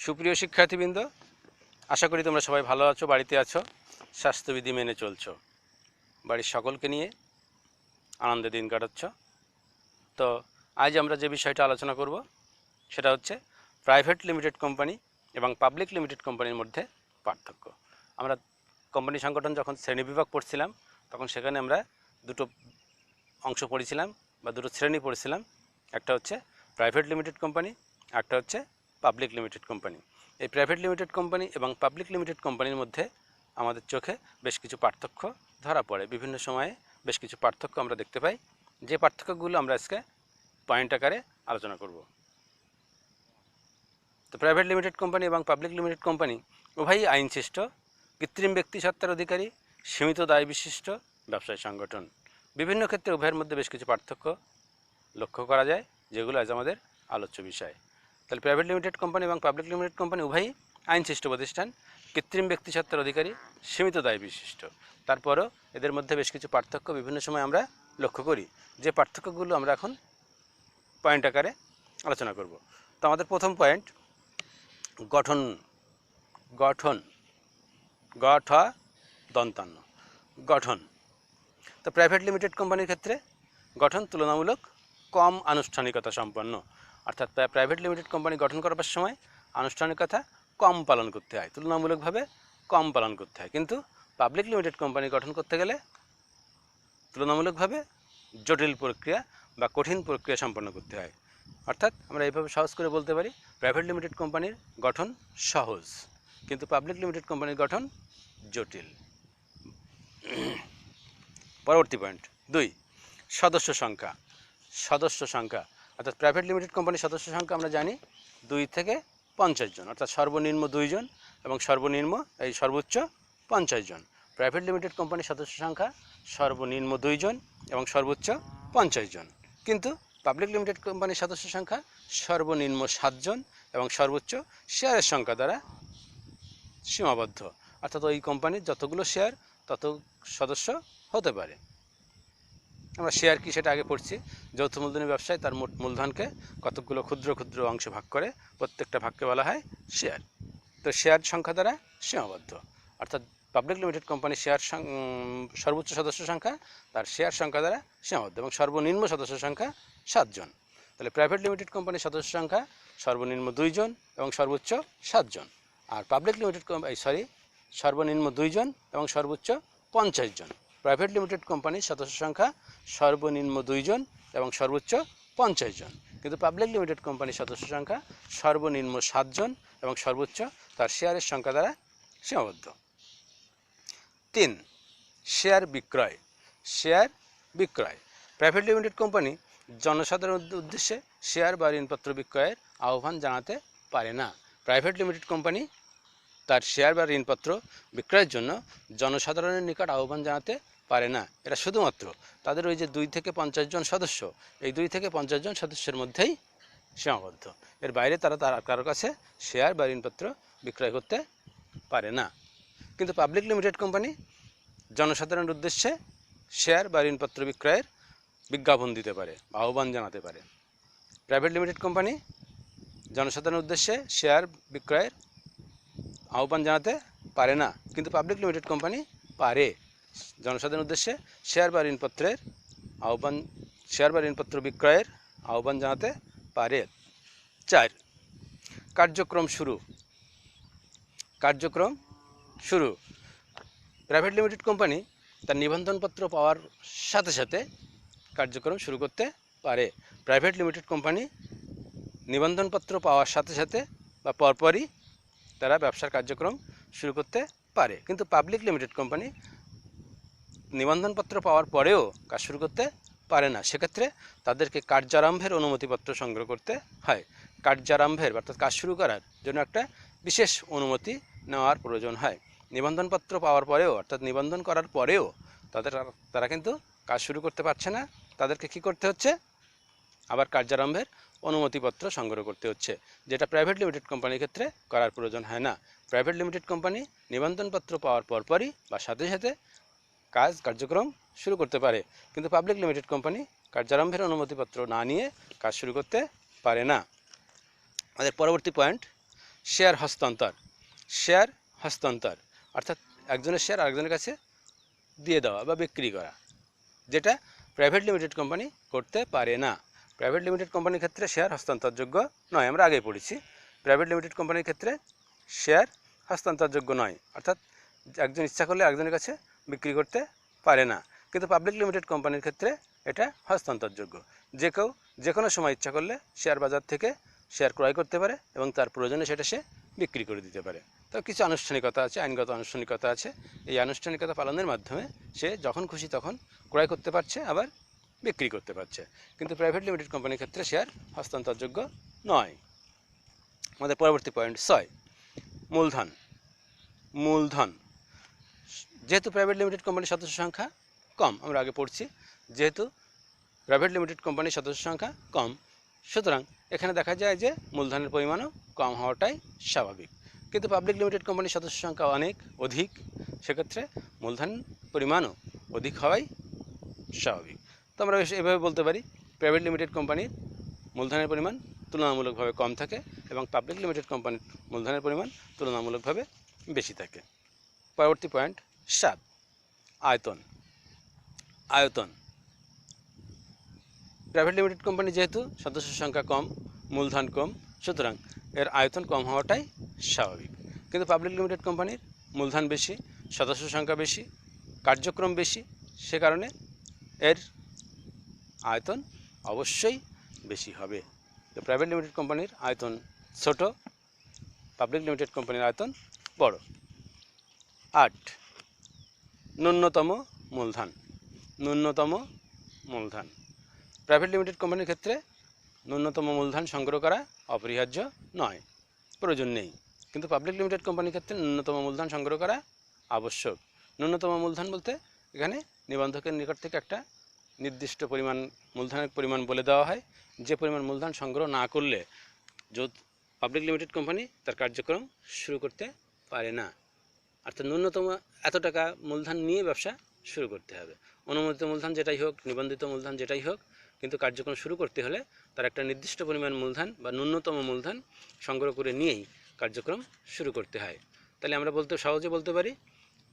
সুপ্রিয় শিক্ষার্থীবৃন্দ, আশা করি তোমরা সবাই ভালো আছো, বাড়িতে আছো, স্বাস্থ্যবিধি মেনে চলছো, বাড়ির সকলকে নিয়ে আনন্দে দিন কাটাচ্ছ। তো আজ আমরা যে বিষয়টা আলোচনা করব সেটা হচ্ছে প্রাইভেট লিমিটেড কোম্পানি এবং পাবলিক লিমিটেড কোম্পানির মধ্যে পার্থক্য। আমরা কোম্পানি সংগঠন যখন শ্রেণীবিভাগ পড়ছিলাম তখন সেখানে আমরা দুটো অংশ পড়েছিলাম বা দুটো শ্রেণী পড়েছিলাম। একটা হচ্ছে প্রাইভেট লিমিটেড কোম্পানি, একটা হচ্ছে পাবলিক লিমিটেড কোম্পানি। এই প্রাইভেট লিমিটেড কোম্পানি এবং পাবলিক লিমিটেড কোম্পানির মধ্যে আমাদের চোখে বেশ কিছু পার্থক্য ধরা পড়ে। বিভিন্ন সময়ে বেশ কিছু পার্থক্য আমরা দেখতে পাই, যে পার্থক্যগুলো আমরা আজকে পয়েন্ট আকারে আলোচনা করব। তো প্রাইভেট লিমিটেড কোম্পানি এবং পাবলিক লিমিটেড কোম্পানি উভয়ই আইনসৃষ্ট, কৃত্রিম ব্যক্তিসত্তার অধিকারী, সীমিত দায় বিশিষ্ট ব্যবসায়ী সংগঠন। বিভিন্ন ক্ষেত্রে উভয়ের মধ্যে বেশ কিছু পার্থক্য লক্ষ্য করা যায়, যেগুলো আজ আমাদের আলোচ্য বিষয়। তাহলে প্রাইভেট লিমিটেড কোম্পানি এবং পাবলিক লিমিটেড কোম্পানি উভয়ই আইনসৃষ্ট প্রতিষ্ঠান, কৃত্রিম ব্যক্তিসত্তার অধিকারী, সীমিত দায় বিশিষ্ট। তারপরও এদের মধ্যে বেশ কিছু পার্থক্য বিভিন্ন সময় আমরা লক্ষ্য করি, যে পার্থক্যগুলো আমরা এখন পয়েন্ট আকারে আলোচনা করব। তো আমাদের প্রথম পয়েন্ট গঠন। গঠন গঠ দন্তান্ন গঠন। তো প্রাইভেট লিমিটেড কোম্পানির ক্ষেত্রে গঠন তুলনামূলক কম আনুষ্ঠানিকতা সম্পন্ন, অর্থাৎ প্রাইভেট লিমিটেড কোম্পানি গঠন করার সময় আনুষ্ঠানিকতা কম পালন করতে হয়, তুলনামূলকভাবে কম পালন করতে হয়। কিন্তু পাবলিক লিমিটেড কোম্পানি গঠন করতে গেলে তুলনামূলকভাবে জটিল প্রক্রিয়া বা কঠিন প্রক্রিয়া সম্পন্ন করতে হয়। অর্থাৎ আমরা এইভাবে সহজ করে বলতে পারি, প্রাইভেট লিমিটেড কোম্পানির গঠন সহজ, কিন্তু পাবলিক লিমিটেড কোম্পানির গঠন জটিল। পরবর্তী পয়েন্ট 2, সদস্য সংখ্যা। সদস্য সংখ্যা অর্থাৎ প্রাইভেট লিমিটেড কোম্পানির সদস্য সংখ্যা আমরা জানি 2 থেকে 50 জন, অর্থাৎ সর্বনিম্ন 2 জন এবং সর্বোচ্চ 50 জন। প্রাইভেট লিমিটেড কোম্পানির সদস্য সংখ্যা সর্বনিম্ন 2 জন এবং সর্বোচ্চ 50 জন। কিন্তু পাবলিক লিমিটেড কোম্পানির সদস্য সংখ্যা সর্বনিম্ন 7 জন এবং সর্বোচ্চ শেয়ারের সংখ্যা দ্বারা সীমাবদ্ধ, অর্থাৎ ওই কোম্পানির যতগুলো শেয়ার তত সদস্য হতে পারে। আমরা শেয়ার কি সেটা আগে পড়ছি। যৌথ মূলধনী ব্যবসায় তার মোট মূলধনকে কতকগুলো ক্ষুদ্র ক্ষুদ্র অংশে ভাগ করে, প্রত্যেকটা ভাগকে বলা হয় শেয়ার। তো শেয়ার সংখ্যা দ্বারা সীমাবদ্ধ, অর্থাৎ পাবলিক লিমিটেড কোম্পানির সর্বোচ্চ সদস্য সংখ্যা তার শেয়ার সংখ্যা দ্বারা সীমাবদ্ধ এবং সর্বনিম্ন সদস্য সংখ্যা 7 জন। তাহলে প্রাইভেট লিমিটেড কোম্পানির সদস্য সংখ্যা সর্বনিম্ন 2 জন এবং সর্বোচ্চ 7 জন, আর পাবলিক লিমিটেড সর্বনিম্ন 2 জন এবং সর্বোচ্চ 50 জন। প্রাইভেট লিমিটেড কোম্পানির সদস্য সংখ্যা সর্বনিম্ন 2 জন এবং সর্বোচ্চ 50 জন, কিন্তু পাবলিক লিমিটেড কোম্পানির সদস্য সংখ্যা সর্বনিম্ন 7 জন এবং সর্বোচ্চ তার শেয়ারের সংখ্যা দ্বারা সীমাবদ্ধ। 3, শেয়ার বিক্রয়। শেয়ার বিক্রয়। প্রাইভেট লিমিটেড কোম্পানি জনসাধারণের উদ্দেশ্যে শেয়ার বা ঋণপত্র বিক্রয়ের আহ্বান জানাতে পারে না। প্রাইভেট লিমিটেড কোম্পানি তার শেয়ার বা ঋণপত্র বিক্রয়ের জন্য জনসাধারণের নিকট আহ্বান জানাতে পারে না। এটা শুধুমাত্র তাদের ওই যে 2 থেকে 50 জন সদস্য, এই 2 থেকে 50 জন সদস্যের মধ্যেই সীমাবদ্ধ। এর বাইরে তারা কারো কাছে শেয়ার বা ঋণপত্র বিক্রয় করতে পারে না। কিন্তু পাবলিক লিমিটেড কোম্পানি জনসাধারণের উদ্দেশ্যে শেয়ার বা ঋণপত্র বিক্রয়ের বিজ্ঞাপন দিতে পারে, আহ্বান জানাতে পারে। প্রাইভেট লিমিটেড কোম্পানি জনসাধারণের উদ্দেশ্যে শেয়ার বিক্রয়ের আহ্বান জানাতে পারে না, কিন্তু পাবলিক লিমিটেড কোম্পানি পারে জনসাধারণের উদ্দেশ্যে শেয়ার বা ঋণপত্র বিক্রয়ের আহ্বান জানাতে পারে। 4, কার্যক্রম শুরু। কার্যক্রম শুরু। প্রাইভেট লিমিটেড কোম্পানি তার নিবন্ধনপত্র পাওয়ার সাথে সাথে কার্যক্রম শুরু করতে পারে। প্রাইভেট লিমিটেড কোম্পানি নিবন্ধনপত্র পাওয়ার সাথে সাথে বা পরপরই তারা ব্যবসার কার্যক্রম শুরু করতে পারে, কিন্তু পাবলিক লিমিটেড কোম্পানি নিবন্ধনপত্র পাওয়ার পরেও কাজ শুরু করতে পারে না। সেক্ষেত্রে তাদেরকে কার্যারম্ভের অনুমতিপত্র সংগ্রহ করতে হয়। কার্যারম্ভের অর্থাৎ কাজ শুরু করার জন্য একটা বিশেষ অনুমতি নেওয়ার প্রয়োজন হয়। নিবন্ধনপত্র পাওয়ার পরেও অর্থাৎ নিবন্ধন করার পরেও তারা কিন্তু কাজ শুরু করতে পারছে না। তাদেরকে কি করতে হচ্ছে? আবার কার্যারম্ভের অনুমতিপত্র সংগ্রহ করতে হচ্ছে, যেটা প্রাইভেট লিমিটেড কোম্পানির ক্ষেত্রে করার প্রয়োজন হয় না। প্রাইভেট লিমিটেড কোম্পানি নিবন্ধনপত্র পাওয়ার পরপরই বা সাথে সাথে কার্যক্রম শুরু করতে পারে, কিন্তু পাবলিক লিমিটেড কোম্পানি কার্যারম্ভের অনুমতিপত্র না নিয়ে কাজ শুরু করতে পারে না। আমাদের পরবর্তী পয়েন্ট শেয়ার হস্তান্তর, শেয়ার হস্তান্তর অর্থাৎ একজনের শেয়ার আরেকজনের কাছে দিয়ে দেওয়া বা বিক্রি করা, যেটা প্রাইভেট লিমিটেড কোম্পানি করতে পারে না। প্রাইভেট লিমিটেড কোম্পানির ক্ষেত্রে শেয়ার হস্তান্তরযোগ্য নয়, আমরা আগেই পড়েছি। প্রাইভেট লিমিটেড কোম্পানির ক্ষেত্রে শেয়ার হস্তান্তরযোগ্য নয়, অর্থাৎ একজন ইচ্ছা করলে একজনের কাছে বিক্রি করতে পারে না। কিন্তু পাবলিক লিমিটেড কোম্পানির ক্ষেত্রে এটা হস্তান্তরযোগ্য। যে কেউ যে কোনো সময় ইচ্ছা করলে শেয়ার বাজার থেকে শেয়ার ক্রয় করতে পারে এবং তার প্রয়োজনে সেটা সে বিক্রি করে দিতে পারে। তো কিছু আনুষ্ঠানিকতা আছে, আইনগত আনুষ্ঠানিকতা আছে। এই আনুষ্ঠানিকতা পালনের মাধ্যমে সে যখন খুশি তখন ক্রয় করতে পারছে, আবার বিক্রি করতে পারছে। কিন্তু প্রাইভেট লিমিটেড কোম্পানির ক্ষেত্রে শেয়ার হস্তান্তরযোগ্য নয়। আমাদের পরবর্তী পয়েন্ট 6, মূলধন। মূলধন, যেহেতু প্রাইভেট লিমিটেড কোম্পানির সদস্য সংখ্যা কম, আমরা আগে পড়ছি, যেহেতু প্রাইভেট লিমিটেড কোম্পানির সদস্য সংখ্যা কম, সুতরাং এখানে দেখা যায় যে মূলধনের পরিমাণও কম হওয়াটাই স্বাভাবিক। কিন্তু পাবলিক লিমিটেড কোম্পানির সদস্য সংখ্যা অনেক অধিক, সেক্ষেত্রে মূলধন পরিমাণও অধিক হওয়াই স্বাভাবিক। তো আমরা এভাবে বলতে পারি, প্রাইভেট লিমিটেড কোম্পানির মূলধনের পরিমাণ তুলনামূলকভাবে কম থাকে এবং পাবলিক লিমিটেড কোম্পানির মূলধনের পরিমাণ তুলনামূলকভাবে বেশি থাকে। পরবর্তী পয়েন্ট 7, আয়তন। আয়তন, প্রাইভেট লিমিটেড কোম্পানি যেহেতু সদস্য সংখ্যা কম, মূলধন কম, সুতরাং এর আয়তন কম হওয়াটাই স্বাভাবিক। কিন্তু পাবলিক লিমিটেড কোম্পানির মূলধন বেশি, সদস্য সংখ্যা বেশি, কার্যক্রম বেশি, সে কারণে এর আয়তন অবশ্যই বেশি হবে। তো প্রাইভেট লিমিটেড কোম্পানির আয়তন ছোট, পাবলিক লিমিটেড কোম্পানির আয়তন বড়। 8, ন্যূনতম মূলধন। ন্যূনতম মূলধন, প্রাইভেট লিমিটেড কোম্পানির ক্ষেত্রে ন্যূনতম মূলধন সংগ্রহ করা অপরিহার্য নয়, প্রয়োজন নেই। কিন্তু পাবলিক লিমিটেড কোম্পানির ক্ষেত্রে ন্যূনতম মূলধন সংগ্রহ করা আবশ্যক। ন্যূনতম মূলধন বলতে এখানে নিবন্ধকের নিকট থেকে একটা নির্দিষ্ট পরিমাণ মূলধনের পরিমাণ বলে দেওয়া হয়, যে পরিমাণ মূলধন সংগ্রহ না করলে পাবলিক লিমিটেড কোম্পানি তার কার্যক্রম শুরু করতে পারে না। অর্থাৎ ন্যূনতম এত টাকা মূলধন নিয়ে ব্যবসা শুরু করতে হবে। অনুমোদিত মূলধন যেটাই হোক, নিবন্ধিত মূলধন যেটাই হোক, কিন্তু কার্যক্রম শুরু করতে হলে তার একটা নির্দিষ্ট পরিমাণ মূলধন বা ন্যূনতম মূলধন সংগ্রহ করে নিয়েই কার্যক্রম শুরু করতে হয়। তাহলে আমরা সহজে বলতে পারি,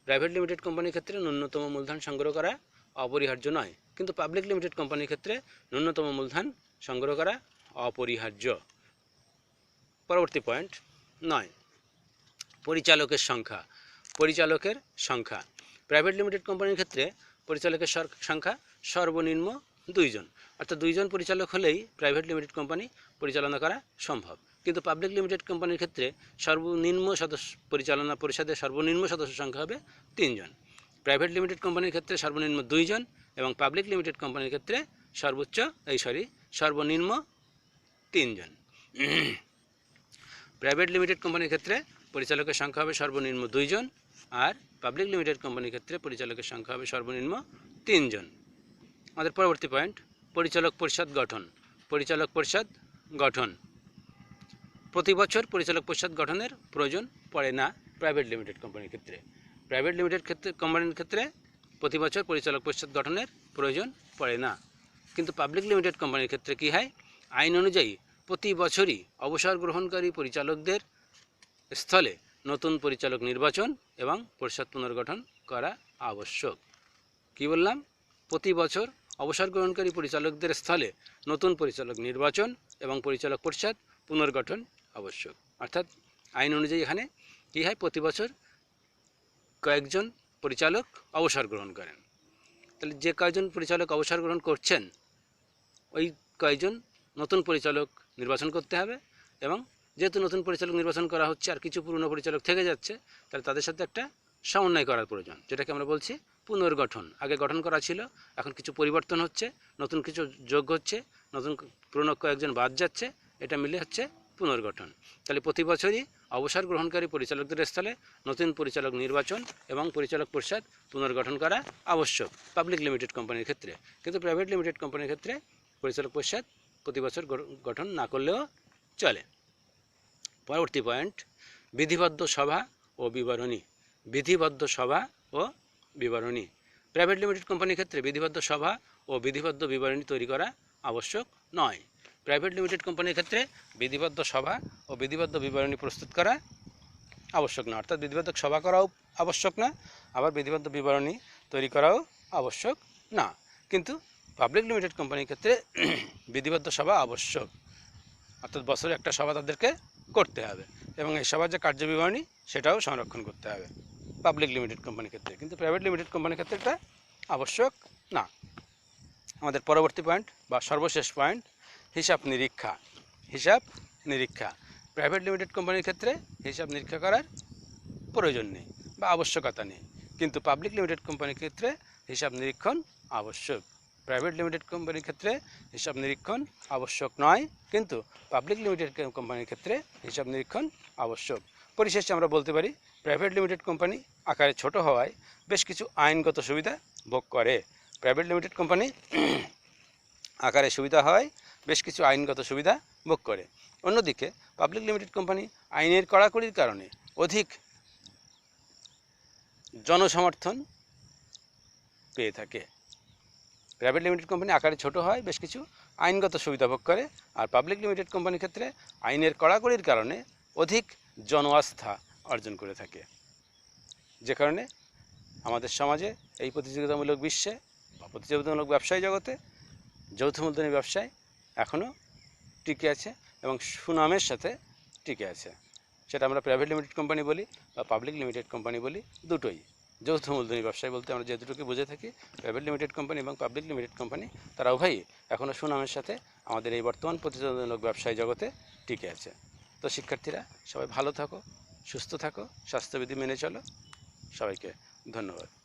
প্রাইভেট লিমিটেড কোম্পানির ক্ষেত্রে ন্যূনতম মূলধন সংগ্রহ করা অপরিহার্য নয়, কিন্তু পাবলিক লিমিটেড কোম্পানির ক্ষেত্রে ন্যূনতম মূলধন সংগ্রহ করা অপরিহার্য। পরবর্তী পয়েন্ট 9, পরিচালকের সংখ্যা। পরিচালকের সংখ্যা, প্রাইভেট লিমিটেড কোম্পানির ক্ষেত্রে পরিচালকের সংখ্যা সর্বনিম্ন 2 জন, অর্থাৎ 2 জন পরিচালক হলেই প্রাইভেট লিমিটেড কোম্পানি পরিচালনা করা সম্ভব। কিন্তু পাবলিক লিমিটেড কোম্পানির ক্ষেত্রে সর্বনিম্ন পরিচালনা পরিষদের সর্বনিম্ন সদস্য সংখ্যা হবে 3 জন। প্রাইভেট লিমিটেড কোম্পানির ক্ষেত্রে সর্বনিম্ন 2 জন এবং পাবলিক লিমিটেড কোম্পানির ক্ষেত্রে সর্বনিম্ন 3 জন। প্রাইভেট লিমিটেড কোম্পানির ক্ষেত্রে পরিচালকের সংখ্যা হবে সর্বনিম্ন 2 জন, আর পাবলিক লিমিটেড কোম্পানির ক্ষেত্রে পরিচালকের সংখ্যা হবে সর্বনিম্ন 3 জন। আমাদের পরবর্তী পয়েন্ট, পরিচালক পরিষদ গঠন। পরিচালক পরিষদ গঠন, প্রতি বছর পরিচালক পরিষদ গঠনের প্রয়োজন পড়ে না প্রাইভেট লিমিটেড কোম্পানির ক্ষেত্রে। প্রাইভেট লিমিটেড কোম্পানির ক্ষেত্রে প্রতি বছর পরিচালক পরিষদ গঠনের প্রয়োজন পড়ে না। কিন্তু পাবলিক লিমিটেড কোম্পানির ক্ষেত্রে কী হয়, আইন অনুযায়ী প্রতি বছরই অবসর গ্রহণকারী পরিচালকদের স্থলে নতুন পরিচালক নির্বাচন এবং পরিষদ পুনর্গঠন করা আবশ্যক। কি বললাম, প্রতি বছর অবসর গ্রহণকারী পরিচালকদের স্থলে নতুন পরিচালক নির্বাচন এবং পরিচালক পরিষদ পুনর্গঠন আবশ্যক। অর্থাৎ আইন অনুযায়ী এখানে কী হয়, প্রতি বছর কয়েকজন পরিচালক অবসর গ্রহণ করেন। তাহলে যে কয়েকজন পরিচালক অবসর গ্রহণ করছেন, ওই কয়েকজন নতুন পরিচালক নির্বাচন করতে হবে, এবং যেহেতু নতুন পরিচালক নির্বাচন করা হচ্ছে আর কিছু পুরনো পরিচালক থেকে যাচ্ছে, তাহলে তাদের সাথে একটা সমন্বয় করার প্রয়োজন, যেটাকে আমরা বলছি পুনর্গঠন। আগে গঠন করা ছিল, এখন কিছু পরিবর্তন হচ্ছে, নতুন কিছু যোগ হচ্ছে, নতুন পুরনো কয়েকজন বাদ যাচ্ছে, এটা মিলে হচ্ছে পুনর্গঠন। তাহলে প্রতি বছরই অবসর গ্রহণকারী পরিচালকদের স্থলে নতুন পরিচালক নির্বাচন এবং পরিচালক পরিষদ পুনর্গঠন করা আবশ্যক পাবলিক লিমিটেড কোম্পানির ক্ষেত্রে। কিন্তু প্রাইভেট লিমিটেড কোম্পানির ক্ষেত্রে পরিচালক পরিষদ প্রতি বছর গঠন না করলেও চলে। পরবর্তী পয়েন্ট, বিধিবদ্ধ সভা ও বিবরণী। বিধিবদ্ধ সভা ও বিবরণী, প্রাইভেট লিমিটেড কোম্পানির ক্ষেত্রে বিধিবদ্ধ সভা ও বিধিবদ্ধ বিবরণী তৈরি করা আবশ্যক নয়। প্রাইভেট লিমিটেড কোম্পানির ক্ষেত্রে বিধিবদ্ধ সভা ও বিধিবদ্ধ বিবরণী প্রস্তুত করা আবশ্যক না, অর্থাৎ বিধিবদ্ধ সভা করাও আবশ্যক না, আবার বিধিবদ্ধ বিবরণী তৈরি করাও আবশ্যক না। কিন্তু পাবলিক লিমিটেড কোম্পানির ক্ষেত্রে বিধিবদ্ধ সভা আবশ্যক, অর্থাৎ বছরে একটা সভা তাদেরকে করতে হবে এবং এই সভার যে কার্যবিবরণী সেটাও সংরক্ষণ করতে হবে পাবলিক লিমিটেড কোম্পানির ক্ষেত্রে। কিন্তু প্রাইভেট লিমিটেড কোম্পানির ক্ষেত্রে এটা আবশ্যক না। আমাদের পরবর্তী পয়েন্ট বা সর্বশেষ পয়েন্ট, হিসাব নিরীক্ষা। হিসাব নিরীক্ষা প্রাইভেট লিমিটেড কোম্পানির ক্ষেত্রে হিসাব নিরীক্ষা করার প্রয়োজন নেই বা আবশ্যকতা নেই, কিন্তু পাবলিক লিমিটেড কোম্পানির ক্ষেত্রে হিসাব নিরীক্ষণ আবশ্যক। প্রাইভেট লিমিটেড কোম্পানির ক্ষেত্রে হিসাব নিরীক্ষণ আবশ্যক নয়, কিন্তু পাবলিক লিমিটেড কোম্পানির ক্ষেত্রে হিসাব নিরীক্ষণ আবশ্যক। পরিশেষে আমরা বলতে পারি প্রাইভেট লিমিটেড কোম্পানি আকারে ছোট হওয়ায় বেশ কিছু আইনগত সুবিধা ভোগ করে। প্রাইভেট লিমিটেড কোম্পানি আকারে সুবিধা হওয়ায় বেশ কিছু আইনগত সুবিধা ভোগ করে। অন্যদিকে পাবলিক লিমিটেড কোম্পানি আইনের কড়াকড়ির কারণে অধিক জনসমর্থন পেয়ে থাকে। প্রাইভেট লিমিটেড কোম্পানি আকারে ছোট হয়, বেশ কিছু আইনগত সুবিধা ভোগ করে, আর পাবলিক লিমিটেড কোম্পানির ক্ষেত্রে আইনের কড়াকড়ির কারণে অধিক জনআস্থা অর্জন করে থাকে, যে কারণে আমাদের সমাজে এই প্রতিযোগিতামূলক বিশ্বে বা প্রতিযোগিতামূলক ব্যবসায়ী জগতে যৌথ মূলধনী ব্যবসায় এখনও টিকে আছে এবং সুনামের সাথে টিকে আছে। সেটা আমরা প্রাইভেট লিমিটেড কোম্পানি বলি বা পাবলিক লিমিটেড কোম্পানি বলি, দুটোই। যৌথ মূলধনী ব্যবসায় বলতে আমরা যে দুটোকে বুঝে থাকি, প্রাইভেট লিমিটেড কোম্পানি এবং পাবলিক লিমিটেড কোম্পানি, তারা উভয়ই এখনও সুনামের সাথে আমাদের এই বর্তমান প্রতিযোগিতামূলক ব্যবসায়ী জগতে টিকে আছে। তো শিক্ষার্থীরা সবাই ভালো থাকো, সুস্থ থাকো, স্বাস্থ্যবিধি মেনে চলো। সবাইকে ধন্যবাদ।